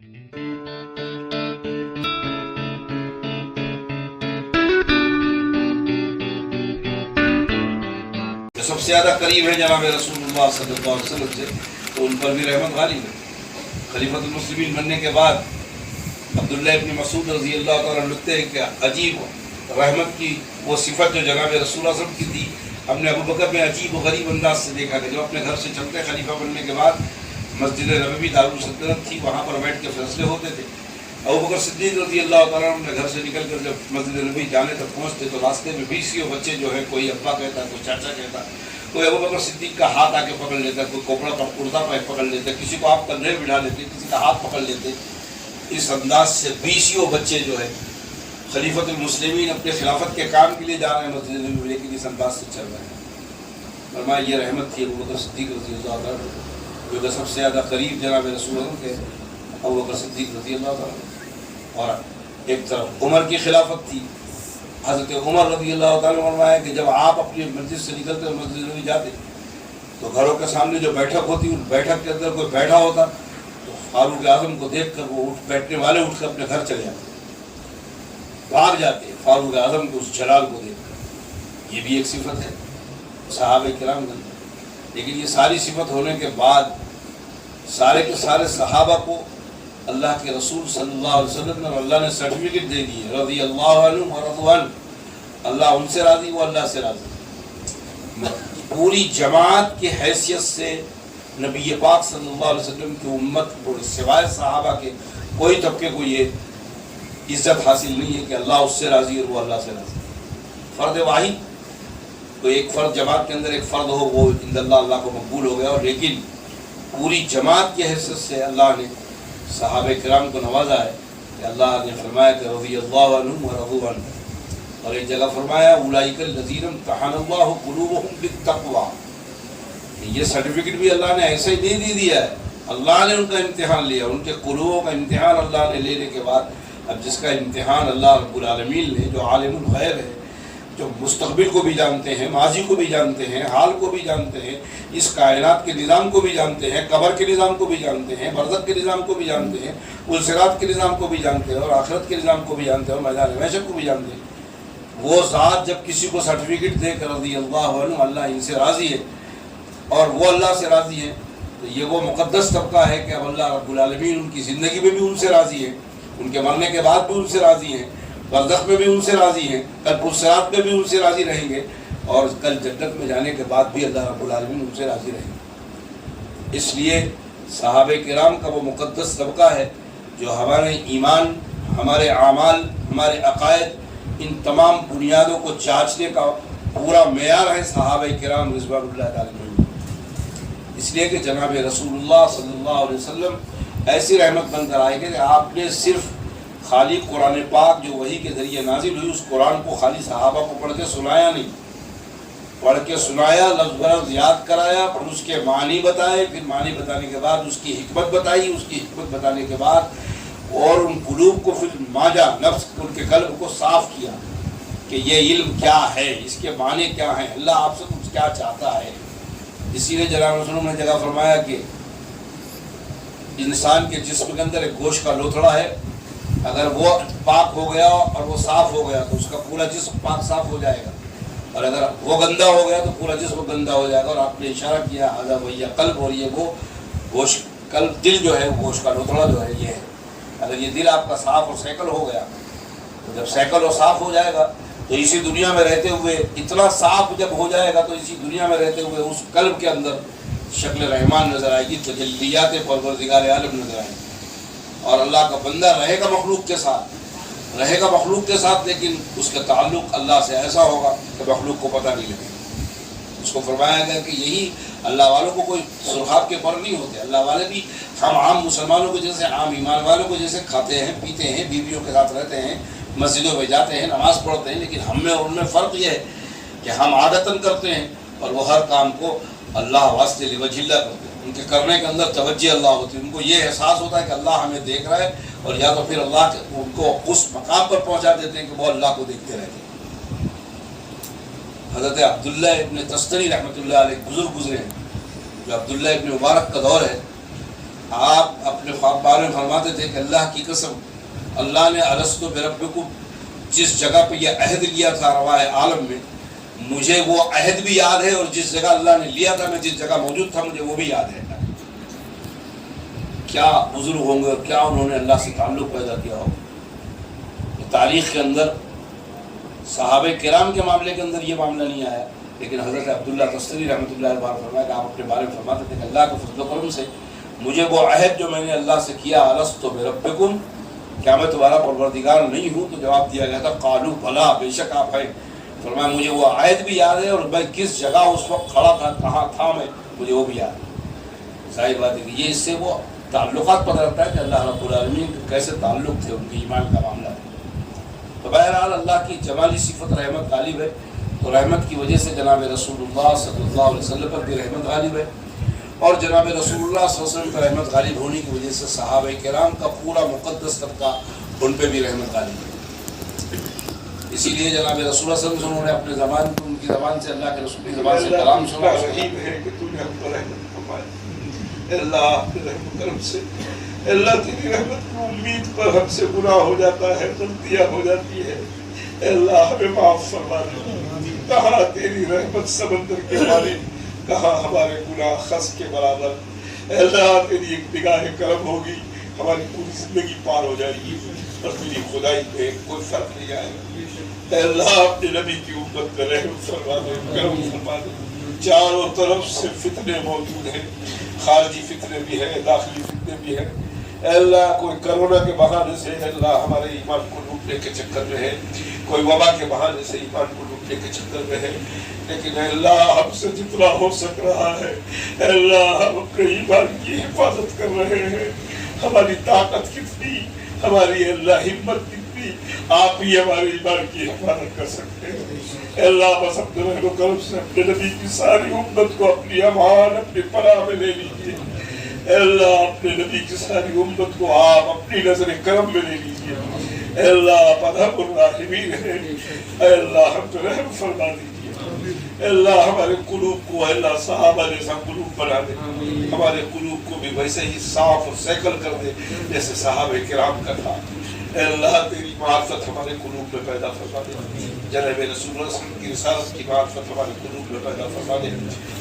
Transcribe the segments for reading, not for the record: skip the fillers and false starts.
جو سب سے زیادہ قریب ہے جناب رسول اللہ صلی اللہ علیہ وسلم سے، تو ان پر بھی رحمت غالب ہے۔ خلیفۃ المسلمین بننے کے بعد عبداللہ ابن مسعود رضی اللہ تعالیٰ عنہ لکھتے ہیں کہ عجیب رحمت کی وہ صفت جو جناب رسول اللہ صلی اللہ علیہ وسلم کی تھی، ہم نے ابو بکر میں عجیب و غریب انداز سے دیکھا کہ جو اپنے گھر سے چلتے خلیفہ بننے کے بعد مسجد نبوی دارالسلطنت تھی، وہاں پر بیٹھ کے فیصلے ہوتے تھے۔ ابو بکر صدیق رضی اللہ تعالیٰ عنہ اپنے گھر سے نکل کر جب مسجد نبوی جانے تک پہنچتے تو راستے میں 20 بچے جو ہے، کوئی ابا کہتا، کوئی چاچا کہتا، کوئی ابو بکر صدیق کا ہاتھ آ کے پکڑ لیتا، کوئی کپڑا کرتا پکڑ لیتے، کسی کو آپ کندھے بٹھا لیتے، کسی کا ہاتھ پکڑ لیتے۔ اس انداز سے 20 بچے جو ہے خلیفۃ المسلمین اپنے خلافت کے کام کے لیے جا رہے ہیں مسجد نبوی، لیکن اس انداز سے چل رہے ہیں۔ فرمایا یہ رحمت تھی ابو بکر صدیق رضی اللہ تعالیٰ عنہ، جو کہ سب سے زیادہ قریب جناب رسول اللہ کے ابو بکر صدیق رضی اللہ تعالیٰ عنہ۔ اور ایک طرف عمر کی خلافت تھی، حضرت عمر رضی اللہ تعالیٰ عنہ فرمایا کہ جب آپ اپنی مسجد سے نکلتے اور مسجد نبوی جاتے تو گھروں کے سامنے جو بیٹھک ہوتی، ان بیٹھک کے اندر کوئی بیٹھا ہوتا تو فاروق اعظم کو دیکھ کر وہ بیٹھنے والے اٹھ کر اپنے گھر چلے جاتے، بھاگ جاتے فاروق اعظم کو اس جلال کو دیکھ کر۔ یہ بھی ایک صفت ہے صحابہ کرام کے اندر۔ لیکن یہ ساری صفت ہونے کے بعد سارے کے سارے صحابہ کو اللہ کے رسول صلی اللہ علیہ وسلم نے اللہ نے سرٹیفکیٹ دے دی ہے، رضی اللہ عنہ ورضوا عنہ، اللہ ان سے راضی، وہ اللہ سے راضی۔ پوری جماعت کی حیثیت سے نبی پاک صلی اللہ علیہ وسلم کی امت کو سوائے صحابہ کے کوئی طبقے کو یہ عزت حاصل نہیں ہے کہ اللہ اس سے راضی اور وہ اللہ سے راضی۔ فرد واحد کوئی ایک فرد جماعت کے اندر ایک فرد ہو، وہ عند اللہ اللہ کو مقبول ہو گیا، اور لیکن پوری جماعت کی حیثیت سے اللہ نے صحابہ کرام کو نوازا ہے کہ اللہ نے فرمایا کہ رضی اللہ عنہم ورضوا عنہ، اور ایک جگہ فرمایا اولئک الذین امتحن اللہ قلوبہم بالتقوی۔ یہ سرٹیفکیٹ بھی اللہ نے ایسے ہی دے دیا ہے، اللہ نے ان کا امتحان لیا، ان کے قلوبوں کا امتحان اللہ نے لینے کے بعد اب جس کا امتحان اللہ رب العالمین نے، جو عالم الغیب ہے، جو مستقبل کو بھی جانتے ہیں، ماضی کو بھی جانتے ہیں، حال کو بھی جانتے ہیں، اس کائنات کے نظام کو بھی جانتے ہیں، قبر کے نظام کو بھی جانتے ہیں، برزخ کے نظام کو بھی جانتے ہیں، الصراط کے نظام کو بھی جانتے ہیں، اور آخرت کے نظام کو بھی جانتے ہیں، اور میدان محشر کو بھی جانتے ہیں۔ وہ ذات جب کسی کو سرٹیفکیٹ دے کر رضی اللہ عنہ، اللہ ان سے راضی ہے اور وہ اللہ سے راضی ہے، تو یہ وہ مقدس طبقہ ہے کہ اب اللہ رب العالمین ان کی زندگی میں بھی ان سے راضی ہے، ان کے مرنے کے بعد بھی ان سے راضی ہیں، برزخ میں بھی ان سے راضی ہیں، کل الصراط میں بھی ان سے راضی رہیں گے، اور کل جنت میں جانے کے بعد بھی اللہ رب العالمین ان سے راضی رہیں گے۔ اس لیے صحابہ کرام کا وہ مقدس طبقہ ہے جو ہمارے ایمان، ہمارے اعمال، ہمارے عقائد، ان تمام بنیادوں کو جانچنے کا پورا معیار ہے صحابہ کرام رضوان اللہ تعالیٰ۔ اس لیے کہ جناب رسول اللہ صلی اللہ علیہ وسلم ایسی رحمت بن کر آئے کہ آپ نے صرف خالی قرآن پاک جو وحی کے ذریعے نازل ہوئی، اس قرآن کو خالی صحابہ کو پڑھ کے سنایا نہیں، پڑھ کے سنایا، لفظ برفظ یاد کرایا، پھر اس کے معنی بتائے، پھر معنی بتانے کے بعد اس کی حکمت بتائی، اس کی حکمت بتانے کے بعد اور ان قلوب کو پھر ماجا، نفس ان کے قلب کو صاف کیا کہ یہ علم کیا ہے، اس کے معنی کیا ہیں، اللہ آپ سے کچھ کیا چاہتا ہے۔ اسی لیے جناب رسول نے جگہ فرمایا کہ انسان کے جسم کے اندر ایک گوشت کا لوتھڑا ہے، اگر وہ پاک ہو گیا اور وہ صاف ہو گیا تو اس کا پورا جسم پاک صاف ہو جائے گا، اور اگر وہ گندا ہو گیا تو پورا جسم گندا ہو جائے گا۔ اور آپ نے اشارہ کیا ہذا وہی قلب، اور یہ وہ گوشت، قلب دل جو ہے، گوشت کا لوتھڑا جو ہے یہ ہے۔ اگر یہ دل آپ کا صاف اور سیکل ہو گیا تو جب سیکل اور صاف ہو جائے گا تو اسی دنیا میں رہتے ہوئے، اتنا صاف جب ہو جائے گا تو اسی دنیا میں رہتے ہوئے اس قلب کے اندر شکل رحمان نظر آئے گی، تجلیات پروردگار عالم نظر آئے گی، اور اللہ کا بندہ رہے گا مخلوق کے ساتھ، رہے گا مخلوق کے ساتھ، لیکن اس کا تعلق اللہ سے ایسا ہوگا کہ مخلوق کو پتہ نہیں لگے۔ اس کو فرمایا گیا کہ یہی اللہ والوں کو کوئی سرخاب کے پر نہیں ہوتے، اللہ والے بھی ہم عام مسلمانوں کو جیسے، عام ایمان والوں کو جیسے کھاتے ہیں، پیتے ہیں، بیویوں کے ساتھ رہتے ہیں، مسجدوں میں جاتے ہیں، نماز پڑھتے ہیں، لیکن ہم میں اور ان میں فرق یہ ہے کہ ہم عادتاً کرتے ہیں اور وہ ہر کام کو اللہ واسطے لوجہ اللہ کرتے ہیں، ان کے کرنے کے اندر توجہ اللہ ہوتی ہے، ان کو یہ احساس ہوتا ہے کہ اللہ ہمیں دیکھ رہا ہے، اور یا تو پھر اللہ ان کو اس مقام پر پہنچا دیتے ہیں کہ وہ اللہ کو دیکھتے رہتے ہیں۔ حضرت عبداللہ ابن تستری رحمۃ اللہ علیہ بزرگ گزرے ہیں، جو عبداللہ ابن مبارک کا دور ہے، آپ اپنے خواب بارے میں فرماتے تھے کہ اللہ کی قسم، اللہ نے الستو بربکم جس جگہ پہ یہ عہد لیا تھا روائے عالم میں، مجھے وہ عہد بھی یاد ہے، اور جس جگہ اللہ نے لیا تھا، میں جس جگہ موجود تھا، مجھے وہ بھی یاد ہے۔ کیا بزرگ ہوں گے اور کیا انہوں نے اللہ سے تعلق پیدا کیا ہوگا۔ تاریخ کے اندر صحابہ کرام کے معاملے کے اندر یہ معاملہ نہیں آیا، لیکن حضرت عبداللہ تستری رحمۃ اللہ علیہ نے فرمایا کہ آپ اپنے بارے میں فرماتے تھے کہ اللہ کے فضل و کرم سے مجھے وہ عہد جو میں نے اللہ سے کیا، الستو بربکم، کیا میں تمہارا پروردگار نہیں ہوں؟ تو جواب دیا گیا تھا قالوا بلا، بے شک آپ ہیں۔ فرمایا مجھے وہ عہد بھی یاد ہے، اور میں کس جگہ اس وقت کھڑا تھا، کہاں تھا میں، مجھے وہ بھی یاد ہے۔ ظاہر بات ہے کہ یہ اس سے وہ تعلقات پتہ لگتا ہے کہ اللہ رب العالمین کے کیسے تعلق تھے، ان کے ایمان کا معاملہ ہے۔ تو بہرحال اللہ کی جمالی صفت رحمت غالب ہے، تو رحمت کی وجہ سے جناب رسول اللہ صلی اللہ علیہ وسلم پر بھی رحمت غالب ہے، اور جناب رسول اللہ صلی اللہ علیہ وسلم پر رحمت غالب ہونے کی وجہ سے صحابہ کرام کا پورا مقدس طبقہ ان پہ بھی رحمت غالب ہے۔ اسی لیے جناب رسول اللہ صلی اللہ علیہ وسلم انہوں نے اپنے زبان ان کی زبان سے، اللہ کے رسول کی زبان سے کلام سنا۔ رحیم ہے کہ تو نے ہم پر رحمت فرمائی، اللہ کے رحم و کرم سے، اللہ تیری رحمت کی امید پر ہم سے گناہ ہو جاتا ہے، غلطیاں ہو جاتی ہے، اللہ ہمیں معاف فرما دے۔ کہاں تیری رحمت سمندر کے بارے، کہاں ہمارے گناہ خس کے برابر۔ اللہ تیری ایک نگاہ کرم ہوگی، ہماری پوری زندگی پار ہو جائے گی، اور تیری خدائی پہ کوئی فرق نہیں آئے گا۔ اللہ اپنے نبی کی امت میں رحم فرما دے، کرم فرما دے۔ چاروں طرف سے فتنے موجود ہیں، خارجی فتنے بھی ہیں، داخلی فتنے بھی ہیں۔ اللہ کوئی کرونا کے بہانے سے اللہ ہمارے ایمان کو لوٹنے کے چکر میں ہے، کوئی وبا کے بہانے سے ایمان کو لوٹنے کے چکر میں ہے، لیکن اللہ ہم سے جتنا ہو سک رہا ہے، اللہ ہم اپنے ایمان کی حفاظت کر رہے ہیں۔ ہماری طاقت کتنی، ہماری اللہ ہمت کتنی، آپ ہی ہمارے ایمان کی حفاظت کر سکتے ہیں۔ اللہ بس اپنے رحم و کرم سے اپنے نبی کی ساری امت کو اپنی امان، اپنی پناہ میں لے لیجیے۔ اللہ اپنے نبی کی ساری امت کو آپ اپنی نظر کرم میں لے لیجیے۔ اللہ ارحم الراحمین ہے، اللہ ہم پہ رحم فرما دیجیے۔ اللہ ہمارے قلوب کو اللہ صحابہ جیسا قلوب بنا دے، ہمارے قلوب کو بھی ویسے ہی صاف اور سیکل کر دے جیسے صحابہ کرام کا تھا۔ اللہ تیری معرفت ہمارے قلوب میں پیدا فرما دے، جناب رسول اللہ صلی اللہ علیہ وسلم کی رسالت کی معرفت ہمارے قلوب میں پیدا فرما دے،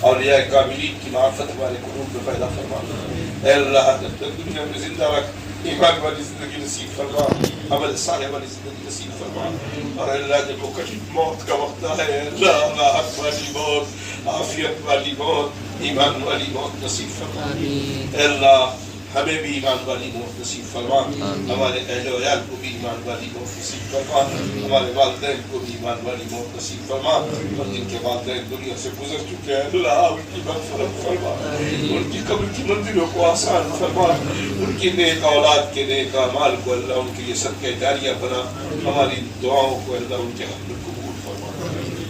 اولیاء کاملین کی معرفت ہمارے قلوب میں پیدا فرما دے۔ اے اللہ جب تک دنیا میں زندہ رکھ، ایمان والی زندگی نصیب فرما، عمل صالح والی زندگی نصیب فرما، اور اللہ جب وہ کٹھن موت کا وقت آئے، اللہ راحت والی موت، عافیت والی موت، ایمان والی موت نصیب فرما۔ اے اللہ ہمیں بھی ایمان والی موت نصیب فرما، ہمارے اہل و عیال کو بھی ایمان والی موت نصیب فرما، ہمارے والدین کو بھی ایمان والی موت نصیب فرما، اور جن کے والدین دنیا سے گزر چکے ہیں اللہ ان کی مغفرت فرما، ان کی قبر کی منزلوں کو آسان فرما، ان کی نیک اولاد کے نیک اعمال کو اللہ ان کے لیے صدقہ جاریہ بنا، ہماری دعاؤں کو اللہ ان کے حق میں قبول فرما۔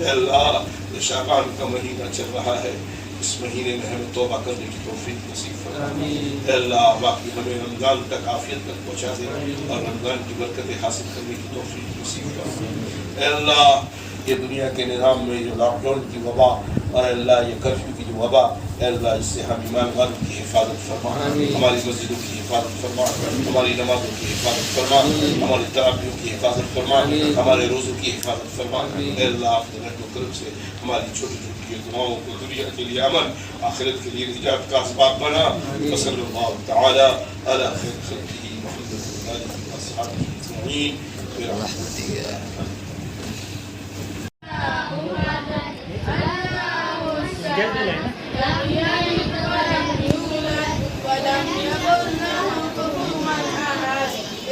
اے اللہ یہ شعبان کا مہینہ چل رہا ہے، اس مہینے میں ہمیں توبہ کرنے کی توفیق نصیب فرما۔ اے اللہ باقی ہمیں رمضان تک عافیت تک پہنچا دے، اور رمضان کی برکتیں حاصل کرنے کی توفیق نصیب فرما۔ اے اللہ یہ دنیا کے نظام میں جو لاک ڈاؤن کی وبا، اور اللہ یہ کرفیو کی جو وبا، اے اللہ اس سے ہم ایمان والوں کی حفاظت فرما، ہماری مسجدوں کی حفاظت فرما، ہماری نمازوں کی حفاظت فرما، ہماری تراویحوں کی حفاظت فرما، ہمارے روزوں کی حفاظت فرما۔ اے اللہ اپنے رحم و کرم سے ہماری چھوٹی چھوٹی دعاؤں کو دنیا کے لیے امن، آخرت کے لیے نجات کا اسباب بنا۔ وصلی اللہ تعالی علی خیر خلقہ محمد وآلہ وصحبہ اجمعین برحمتہ یا ارحم۔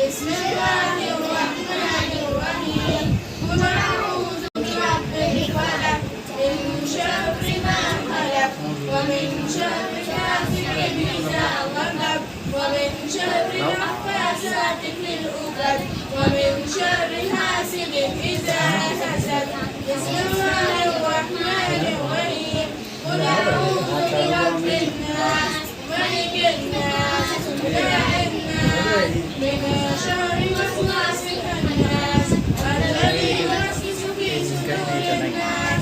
بسم الله الرحمن الرحيم قل أعوذ برب الفلق من شر ما خلق ومن شر غاسق إذا وقب ومن شر النفاثات في العقد ومن شر حاسد إذا حسد بسم الله الرحمن الرحيم قل أعوذ برب الناس ملك الناس إله الناس من شر وسواس الخناس الذي يوسوس في صدور الناس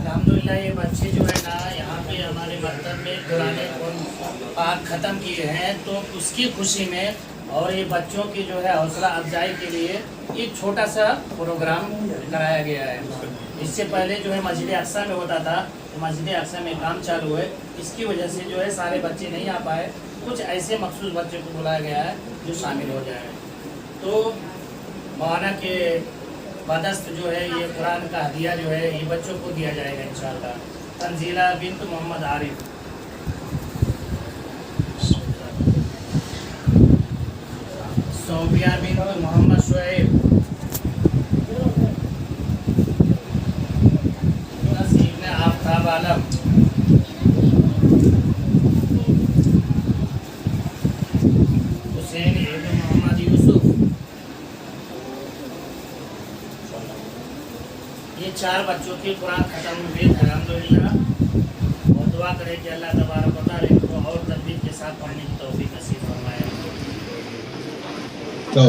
الحمدللہ یہ بچے جو ہے نا یہاں عدد میں قرآن پاک ختم کیے ہیں، تو اس کی خوشی میں اور یہ بچوں کی جو ہے حوصلہ افزائی کے لیے ایک چھوٹا سا پروگرام کرایا گیا ہے۔ اس سے پہلے جو ہے مسجد اقصی میں ہوتا تھا، تو مسجد اقصی میں کام چالو ہے، اس کی وجہ سے جو ہے سارے بچے نہیں آ پائے، کچھ ایسے مخصوص بچے کو بلایا گیا ہے جو شامل ہو جائیں۔ تو مولانا کے بدست جو ہے یہ قرآن کا ہدیہ جو ہے یہ بچوں کو دیا جائے گا انشاءاللہ۔ تنزیلہ بنت محمد عارف، صوفیہ بنت محمد شعیب، نصیب نے آفتاب عالم، حسین ابن محمد یوسف۔ یہ 4 بچوں کے قرآن ختم ہوئے الحمدللہ، اور دعا کرے کہ اللہ تبارک و تعالیٰ ان کو اور تدبیر کے ساتھ پڑھنے کی توفیق نصیب فرمائے۔ ہلو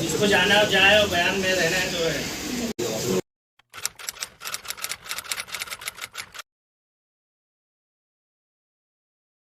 جس کو جانا ہو جائے اور بیان میں رہنا ہے تو ہے۔